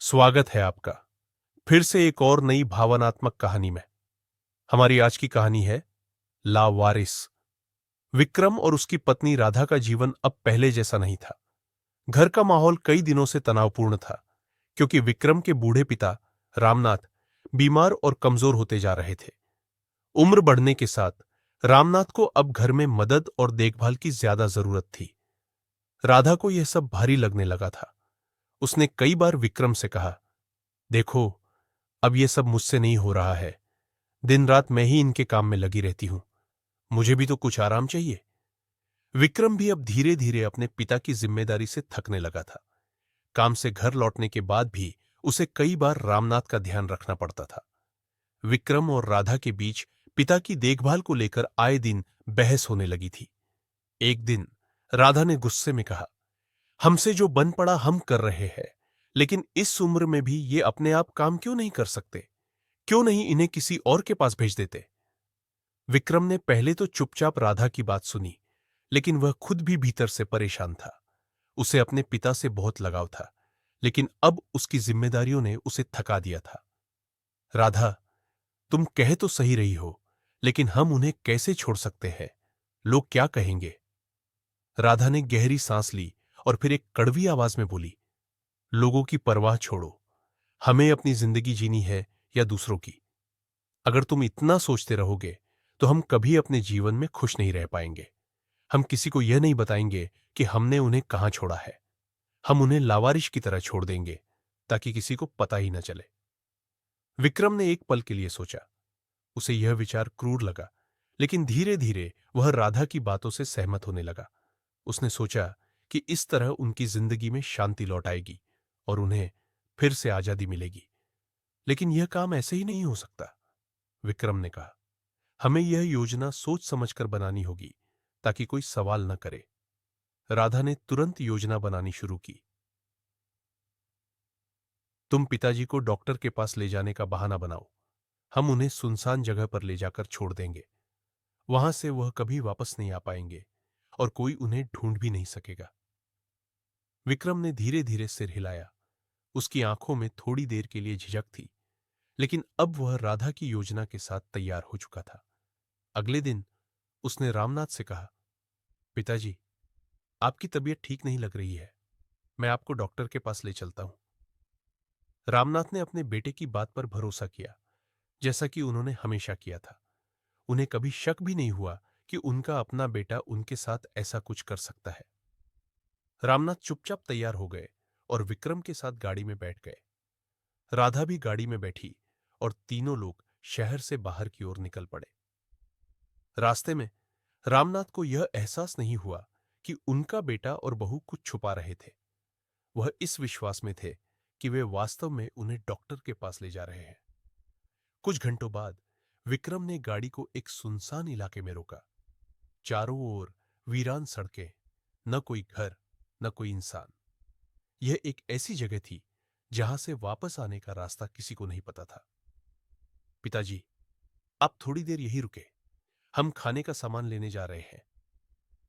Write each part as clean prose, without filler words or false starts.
स्वागत है आपका फिर से एक और नई भावनात्मक कहानी में। हमारी आज की कहानी है लावारिस। विक्रम और उसकी पत्नी राधा का जीवन अब पहले जैसा नहीं था। घर का माहौल कई दिनों से तनावपूर्ण था, क्योंकि विक्रम के बूढ़े पिता रामनाथ बीमार और कमजोर होते जा रहे थे। उम्र बढ़ने के साथ रामनाथ को अब घर में मदद और देखभाल की ज्यादा जरूरत थी। राधा को यह सब भारी लगने लगा था। उसने कई बार विक्रम से कहा, देखो, अब यह सब मुझसे नहीं हो रहा है। दिन रात मैं ही इनके काम में लगी रहती हूं। मुझे भी तो कुछ आराम चाहिए। विक्रम भी अब धीरे धीरे अपने पिता की जिम्मेदारी से थकने लगा था। काम से घर लौटने के बाद भी उसे कई बार रामनाथ का ध्यान रखना पड़ता था। विक्रम और राधा के बीच पिता की देखभाल को लेकर आए दिन बहस होने लगी थी। एक दिन राधा ने गुस्से में कहा, हमसे जो बन पड़ा हम कर रहे हैं, लेकिन इस उम्र में भी ये अपने आप काम क्यों नहीं कर सकते? क्यों नहीं इन्हें किसी और के पास भेज देते? विक्रम ने पहले तो चुपचाप राधा की बात सुनी, लेकिन वह खुद भी भीतर से परेशान था। उसे अपने पिता से बहुत लगाव था, लेकिन अब उसकी जिम्मेदारियों ने उसे थका दिया था। राधा, तुम कह तो सही रही हो, लेकिन हम उन्हें कैसे छोड़ सकते हैं? लोग क्या कहेंगे? राधा ने गहरी सांस ली और फिर एक कड़वी आवाज में बोली, लोगों की परवाह छोड़ो। हमें अपनी जिंदगी जीनी है या दूसरों की? अगर तुम इतना सोचते रहोगे तो हम कभी अपने जीवन में खुश नहीं रह पाएंगे। हम किसी को यह नहीं बताएंगे कि हमने उन्हें कहां छोड़ा है। हम उन्हें लावारिश की तरह छोड़ देंगे, ताकि किसी को पता ही न चले। विक्रम ने एक पल के लिए सोचा। उसे यह विचार क्रूर लगा, लेकिन धीरे धीरे वह राधा की बातों से सहमत होने लगा। उसने सोचा कि इस तरह उनकी जिंदगी में शांति लौट आएगी और उन्हें फिर से आजादी मिलेगी। लेकिन यह काम ऐसे ही नहीं हो सकता, विक्रम ने कहा। हमें यह योजना सोच समझकर बनानी होगी, ताकि कोई सवाल न करे। राधा ने तुरंत योजना बनानी शुरू की। तुम पिताजी को डॉक्टर के पास ले जाने का बहाना बनाओ। हम उन्हें सुनसान जगह पर ले जाकर छोड़ देंगे। वहां से वह कभी वापस नहीं आ पाएंगे और कोई उन्हें ढूंढ भी नहीं सकेगा। विक्रम ने धीरे धीरे सिर हिलाया। उसकी आंखों में थोड़ी देर के लिए झिझक थी, लेकिन अब वह राधा की योजना के साथ तैयार हो चुका था। अगले दिन उसने रामनाथ से कहा, पिताजी, आपकी तबीयत ठीक नहीं लग रही है। मैं आपको डॉक्टर के पास ले चलता हूं। रामनाथ ने अपने बेटे की बात पर भरोसा किया, जैसा कि उन्होंने हमेशा किया था। उन्हें कभी शक भी नहीं हुआ कि उनका अपना बेटा उनके साथ ऐसा कुछ कर सकता है। रामनाथ चुपचाप तैयार हो गए और विक्रम के साथ गाड़ी में बैठ गए। राधा भी गाड़ी में बैठी और तीनों लोग शहर से बाहर की ओर निकल पड़े। रास्ते में रामनाथ को यह एहसास नहीं हुआ कि उनका बेटा और बहू कुछ छुपा रहे थे। वह इस विश्वास में थे कि वे वास्तव में उन्हें डॉक्टर के पास ले जा रहे हैं। कुछ घंटों बाद विक्रम ने गाड़ी को एक सुनसान इलाके में रोका। चारों ओर वीरान सड़कें, न कोई घर, न कोई इंसान। यह एक ऐसी जगह थी जहां से वापस आने का रास्ता किसी को नहीं पता था। पिताजी, आप थोड़ी देर यहीं रुके। हम खाने का सामान लेने जा रहे हैं,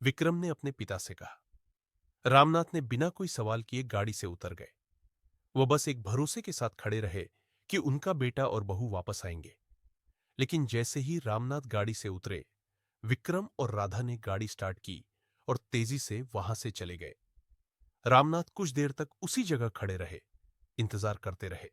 विक्रम ने अपने पिता से कहा। रामनाथ ने बिना कोई सवाल किए गाड़ी से उतर गए। वह बस एक भरोसे के साथ खड़े रहे कि उनका बेटा और बहू वापस आएंगे। लेकिन जैसे ही रामनाथ गाड़ी से उतरे, विक्रम और राधा ने गाड़ी स्टार्ट की और तेजी से वहां से चले गए। रामनाथ कुछ देर तक उसी जगह खड़े रहे, इंतजार करते रहे।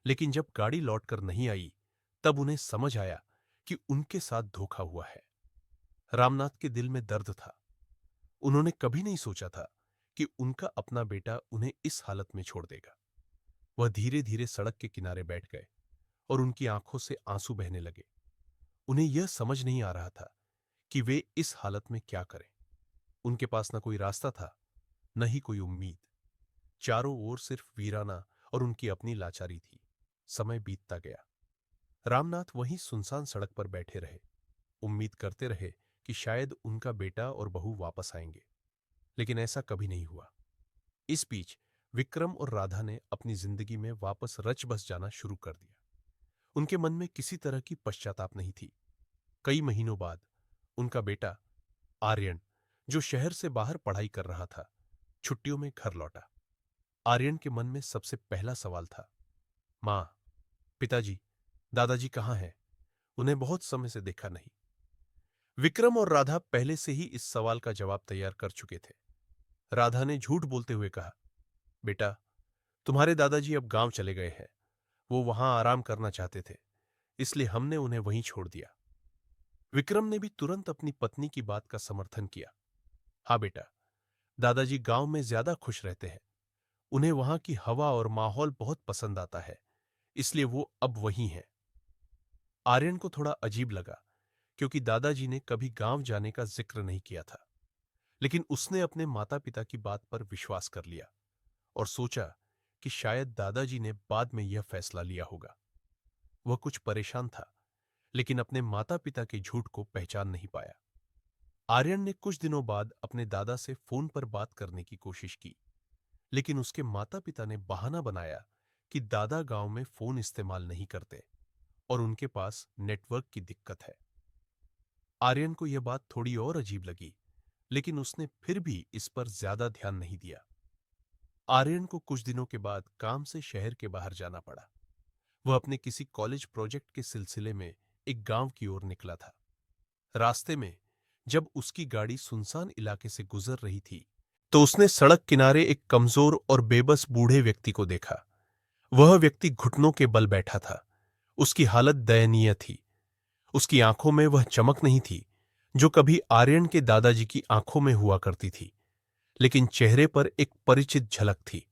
लेकिन जब गाड़ी लौटकर नहीं आई, तब उन्हें समझ आया कि उनके साथ धोखा हुआ है। रामनाथ के दिल में दर्द था। उन्होंने कभी नहीं सोचा था कि उनका अपना बेटा उन्हें इस हालत में छोड़ देगा। वह धीरे धीरे सड़क के किनारे बैठ गए और उनकी आंखों से आंसू बहने लगे। उन्हें यह समझ नहीं आ रहा था कि वे इस हालत में क्या करें। उनके पास न कोई रास्ता था, न ही कोई उम्मीद। चारों ओर सिर्फ वीराना और उनकी अपनी लाचारी थी। समय बीतता गया। रामनाथ वहीं सुनसान सड़क पर बैठे रहे, उम्मीद करते रहे कि शायद उनका बेटा और बहू वापस आएंगे। लेकिन ऐसा कभी नहीं हुआ। इस बीच विक्रम और राधा ने अपनी जिंदगी में वापस रच बस जाना शुरू कर दिया। उनके मन में किसी तरह की पश्चाताप नहीं थी। कई महीनों बाद उनका बेटा आर्यन, जो शहर से बाहर पढ़ाई कर रहा था, छुट्टियों में घर लौटा। आर्यन के मन में सबसे पहला सवाल था, माँ, पिताजी, दादाजी कहाँ हैं? उन्हें बहुत समय से देखा नहीं। विक्रम और राधा पहले से ही इस सवाल का जवाब तैयार कर चुके थे। राधा ने झूठ बोलते हुए कहा, बेटा, तुम्हारे दादाजी अब गांव चले गए हैं। वो वहां आराम करना चाहते थे, इसलिए हमने उन्हें वहीं छोड़ दिया। विक्रम ने भी तुरंत अपनी पत्नी की बात का समर्थन किया। हाँ बेटा, दादाजी गांव में ज्यादा खुश रहते हैं। उन्हें वहां की हवा और माहौल बहुत पसंद आता है, इसलिए वो अब वहीं हैं। आर्यन को थोड़ा अजीब लगा, क्योंकि दादाजी ने कभी गांव जाने का जिक्र नहीं किया था। लेकिन उसने अपने माता पिता की बात पर विश्वास कर लिया और सोचा कि शायद दादाजी ने बाद में यह फैसला लिया होगा। वह कुछ परेशान था, लेकिन अपने माता पिता के झूठ को पहचान नहीं पाया। आर्यन ने कुछ दिनों बाद अपने दादा से फोन पर बात करने की कोशिश की, लेकिन उसके माता पिता ने बहाना बनाया कि दादा गांव में फोन इस्तेमाल नहीं करते और उनके पास नेटवर्क की दिक्कत है। आर्यन को यह बात थोड़ी और अजीब लगी, लेकिन उसने फिर भी इस पर ज्यादा ध्यान नहीं दिया। आर्यन को कुछ दिनों के बाद काम से शहर के बाहर जाना पड़ा। वह अपने किसी कॉलेज प्रोजेक्ट के सिलसिले में एक गांव की ओर निकला था। रास्ते में जब उसकी गाड़ी सुनसान इलाके से गुजर रही थी, तो उसने सड़क किनारे एक कमजोर और बेबस बूढ़े व्यक्ति को देखा। वह व्यक्ति घुटनों के बल बैठा था। उसकी हालत दयनीय थी। उसकी आंखों में वह चमक नहीं थी जो कभी आर्यन के दादाजी की आंखों में हुआ करती थी, लेकिन चेहरे पर एक परिचित झलक थी।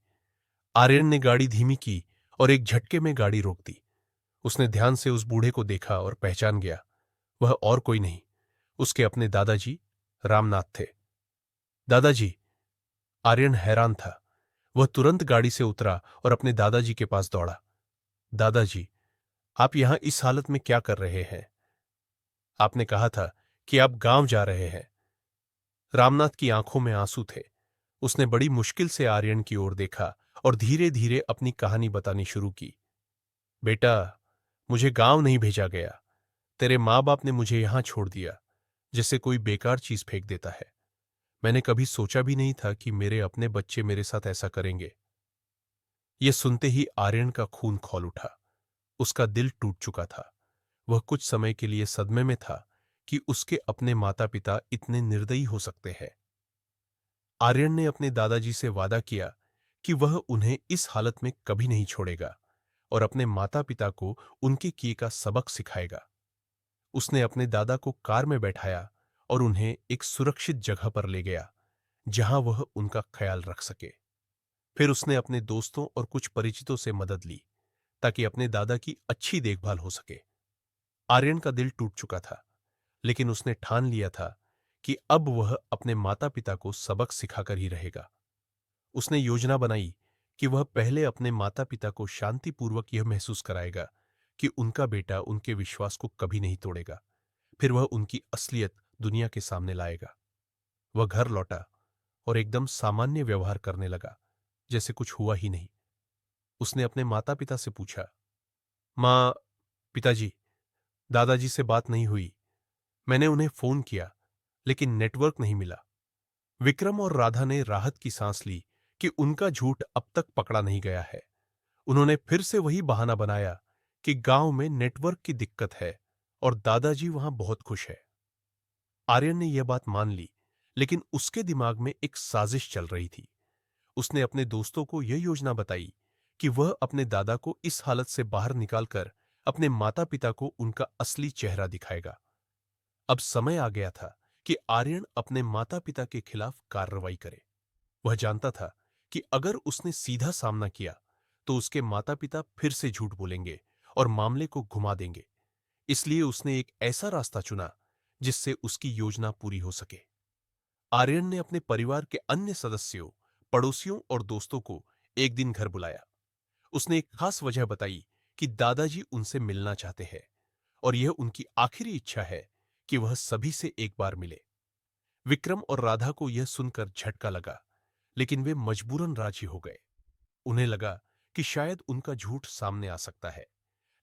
आर्यन ने गाड़ी धीमी की और एक झटके में गाड़ी रोक दी। उसने ध्यान से उस बूढ़े को देखा और पहचान गया। वह और कोई नहीं, उसके अपने दादाजी रामनाथ थे। दादाजी! आर्यन हैरान था। वह तुरंत गाड़ी से उतरा और अपने दादाजी के पास दौड़ा। दादाजी, आप यहां इस हालत में क्या कर रहे हैं? आपने कहा था कि आप गांव जा रहे हैं। रामनाथ की आंखों में आंसू थे। उसने बड़ी मुश्किल से आर्यन की ओर देखा और धीरे धीरे अपनी कहानी बतानी शुरू की। बेटा, मुझे गांव नहीं भेजा गया। तेरे माँ बाप ने मुझे यहां छोड़ दिया, जैसे कोई बेकार चीज फेंक देता है। मैंने कभी सोचा भी नहीं था कि मेरे अपने बच्चे मेरे साथ ऐसा करेंगे। यह सुनते ही आर्यन का खून खौल उठा। उसका दिल टूट चुका था। वह कुछ समय के लिए सदमे में था कि उसके अपने माता पिता इतने निर्दयी हो सकते हैं। आर्यन ने अपने दादाजी से वादा किया कि वह उन्हें इस हालत में कभी नहीं छोड़ेगा और अपने माता पिता को उनके किए का सबक सिखाएगा। उसने अपने दादा को कार में बैठाया और उन्हें एक सुरक्षित जगह पर ले गया, जहां वह उनका ख्याल रख सके। फिर उसने अपने दोस्तों और कुछ परिचितों से मदद ली, ताकि अपने दादा की अच्छी देखभाल हो सके। आर्यन का दिल टूट चुका था, लेकिन उसने ठान लिया था कि अब वह अपने माता पिता को सबक सिखाकर ही रहेगा। उसने योजना बनाई कि वह पहले अपने माता पिता को शांतिपूर्वक यह महसूस कराएगा कि उनका बेटा उनके विश्वास को कभी नहीं तोड़ेगा। फिर वह उनकी असलियत दुनिया के सामने लाएगा। वह घर लौटा और एकदम सामान्य व्यवहार करने लगा, जैसे कुछ हुआ ही नहीं। उसने अपने माता पिता से पूछा, माँ, पिताजी, दादाजी से बात नहीं हुई। मैंने उन्हें फोन किया, लेकिन नेटवर्क नहीं मिला। विक्रम और राधा ने राहत की सांस ली कि उनका झूठ अब तक पकड़ा नहीं गया है। उन्होंने फिर से वही बहाना बनाया कि गांव में नेटवर्क की दिक्कत है और दादाजी वहां बहुत खुश है। आर्यन ने यह बात मान ली, लेकिन उसके दिमाग में एक साजिश चल रही थी। उसने अपने दोस्तों को यह योजना बताई कि वह अपने दादा को इस हालत से बाहर निकालकर अपने माता पिता को उनका असली चेहरा दिखाएगा। अब समय आ गया था कि आर्यन अपने माता पिता के खिलाफ कार्रवाई करे। वह जानता था कि अगर उसने सीधा सामना किया तो उसके माता पिता फिर से झूठ बोलेंगे और मामले को घुमा देंगे। इसलिए उसने एक ऐसा रास्ता चुना जिससे उसकी योजना पूरी हो सके। आर्यन ने अपने परिवार के अन्य सदस्यों, पड़ोसियों और दोस्तों को एक दिन घर बुलाया। उसने एक खास वजह बताई कि दादाजी उनसे मिलना चाहते हैं और यह उनकी आखिरी इच्छा है कि वह सभी से एक बार मिले। विक्रम और राधा को यह सुनकर झटका लगा, लेकिन वे मजबूरन राजी हो गए। उन्हें लगा कि शायद उनका झूठ सामने आ सकता है,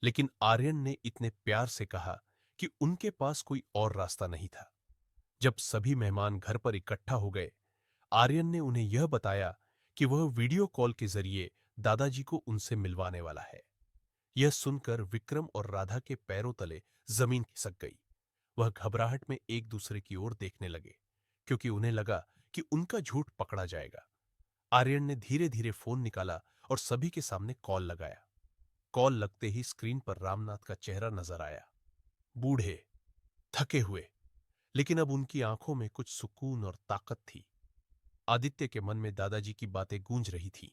लेकिन आर्यन ने इतने प्यार से कहा कि उनके पास कोई और रास्ता नहीं था। जब सभी मेहमान घर पर इकट्ठा हो गए, आर्यन ने उन्हें यह बताया कि वह वीडियो कॉल के जरिए दादाजी को उनसे मिलवाने वाला है। यह सुनकर विक्रम और राधा के पैरों तले जमीन खिसक गई। वह घबराहट में एक दूसरे की ओर देखने लगे, क्योंकि उन्हें लगा कि उनका झूठ पकड़ा जाएगा। आर्यन ने धीरे धीरे फोन निकाला और सभी के सामने कॉल लगाया। कॉल लगते ही स्क्रीन पर रामनाथ का चेहरा नजर आया। बूढ़े, थके हुए, लेकिन अब उनकी आंखों में कुछ सुकून और ताकत थी। आदित्य के मन में दादाजी की बातें गूंज रही थी।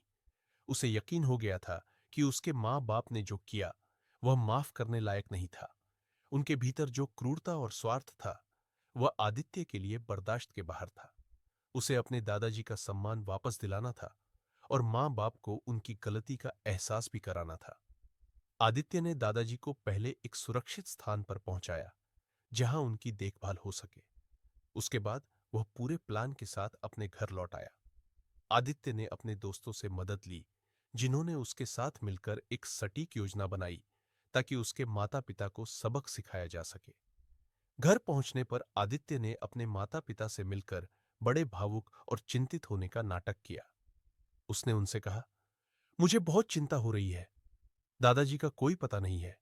उसे यकीन हो गया था कि उसके मां बाप ने जो किया वह माफ करने लायक नहीं था। उनके भीतर जो क्रूरता और स्वार्थ था वह आदित्य के लिए बर्दाश्त के बाहर था। उसे अपने दादाजी का सम्मान वापस दिलाना था और मां बाप को उनकी गलती का एहसास भी कराना था। आदित्य ने दादाजी को पहले एक सुरक्षित स्थान पर पहुंचाया जहां उनकी देखभाल हो सके। उसके बाद वह पूरे प्लान के साथ अपने घर लौट आया। आदित्य ने अपने दोस्तों से मदद ली, जिन्होंने उसके साथ मिलकर एक सटीक योजना बनाई ताकि उसके माता पिता को सबक सिखाया जा सके। घर पहुंचने पर आदित्य ने अपने माता पिता से मिलकर बड़े भावुक और चिंतित होने का नाटक किया। उसने उनसे कहा, मुझे बहुत चिंता हो रही है। दादाजी का कोई पता नहीं है।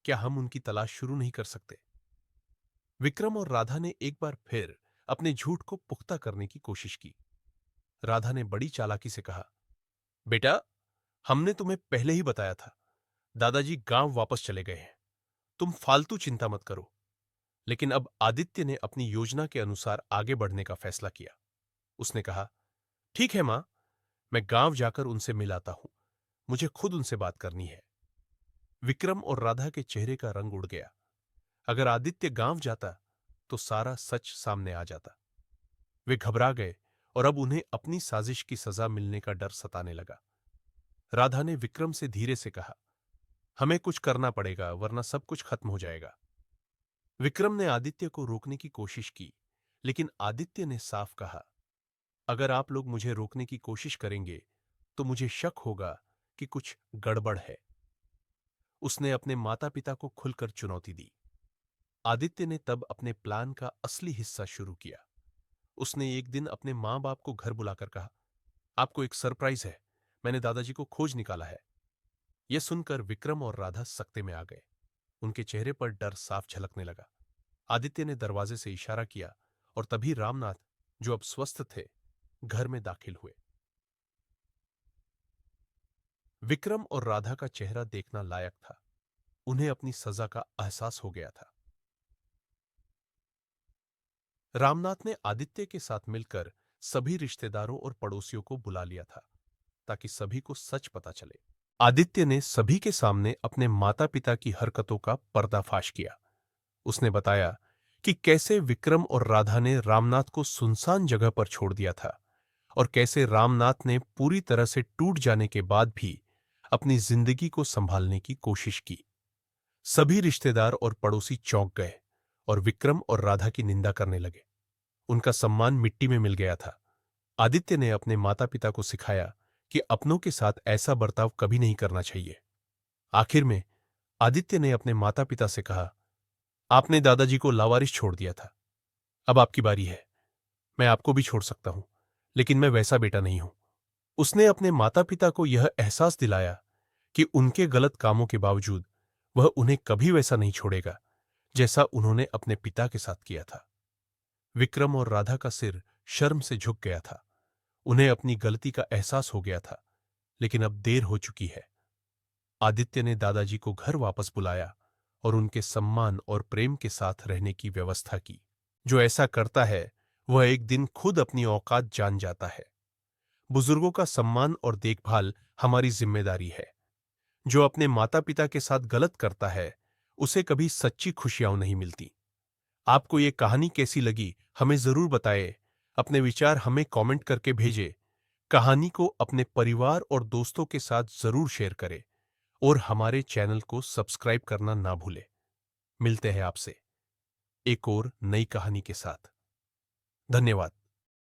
क्या हम उनकी तलाश शुरू नहीं कर सकते? विक्रम और राधा ने एक बार फिर अपने झूठ को पुख्ता करने की कोशिश की। राधा ने बड़ी चालाकी से कहा, बेटा, हमने तुम्हें पहले ही बताया था, दादाजी गांव वापस चले गए हैं। तुम फालतू चिंता मत करो। लेकिन अब आदित्य ने अपनी योजना के अनुसार आगे बढ़ने का फैसला किया। उसने कहा, ठीक है मां, मैं गांव जाकर उनसे मिल आता हूं। मुझे खुद उनसे बात करनी है। विक्रम और राधा के चेहरे का रंग उड़ गया। अगर आदित्य गांव जाता तो सारा सच सामने आ जाता। वे घबरा गए और अब उन्हें अपनी साजिश की सजा मिलने का डर सताने लगा। राधा ने विक्रम से धीरे से कहा, हमें कुछ करना पड़ेगा वरना सब कुछ खत्म हो जाएगा। विक्रम ने आदित्य को रोकने की कोशिश की, लेकिन आदित्य ने साफ कहा, अगर आप लोग मुझे रोकने की कोशिश करेंगे तो मुझे शक होगा कि कुछ गड़बड़ है। उसने अपने माता पिता को खुलकर चुनौती दी। आदित्य ने तब अपने प्लान का असली हिस्सा शुरू किया। उसने एक दिन अपने मां बाप को घर बुलाकर कहा, आपको एक सरप्राइज है, मैंने दादाजी को खोज निकाला है। यह सुनकर विक्रम और राधा सकते में आ गए। उनके चेहरे पर डर साफ झलकने लगा। आदित्य ने दरवाजे से इशारा किया और तभी रामनाथ, जो अब स्वस्थ थे, घर में दाखिल हुए। विक्रम और राधा का चेहरा देखना लायक था। उन्हें अपनी सजा का एहसास हो गया था। रामनाथ ने आदित्य के साथ मिलकर सभी रिश्तेदारों और पड़ोसियों को बुला लिया था ताकि सभी को सच पता चले। आदित्य ने सभी के सामने अपने माता पिता की हरकतों का पर्दाफाश किया। उसने बताया कि कैसे विक्रम और राधा ने रामनाथ को सुनसान जगह पर छोड़ दिया था और कैसे रामनाथ ने पूरी तरह से टूट जाने के बाद भी अपनी जिंदगी को संभालने की कोशिश की। सभी रिश्तेदार और पड़ोसी चौंक गए और विक्रम और राधा की निंदा करने लगे। उनका सम्मान मिट्टी में मिल गया था। आदित्य ने अपने माता पिता को सिखाया कि अपनों के साथ ऐसा बर्ताव कभी नहीं करना चाहिए। आखिर में आदित्य ने अपने माता पिता से कहा, आपने दादाजी को लावारिस छोड़ दिया था, अब आपकी बारी है। मैं आपको भी छोड़ सकता हूं, लेकिन मैं वैसा बेटा नहीं हूं। उसने अपने माता पिता को यह एहसास दिलाया कि उनके गलत कामों के बावजूद वह उन्हें कभी वैसा नहीं छोड़ेगा जैसा उन्होंने अपने पिता के साथ किया था। विक्रम और राधा का सिर शर्म से झुक गया था। उन्हें अपनी गलती का एहसास हो गया था, लेकिन अब देर हो चुकी है। आदित्य ने दादाजी को घर वापस बुलाया और उनके सम्मान और प्रेम के साथ रहने की व्यवस्था की। जो ऐसा करता है वह एक दिन खुद अपनी औकात जान जाता है। बुजुर्गों का सम्मान और देखभाल हमारी जिम्मेदारी है। जो अपने माता पिता के साथ गलत करता है उसे कभी सच्ची खुशियां नहीं मिलती। आपको ये कहानी कैसी लगी हमें जरूर बताएं। अपने विचार हमें कमेंट करके भेजें। कहानी को अपने परिवार और दोस्तों के साथ जरूर शेयर करें और हमारे चैनल को सब्सक्राइब करना ना भूलें। मिलते हैं आपसे एक और नई कहानी के साथ। धन्यवाद।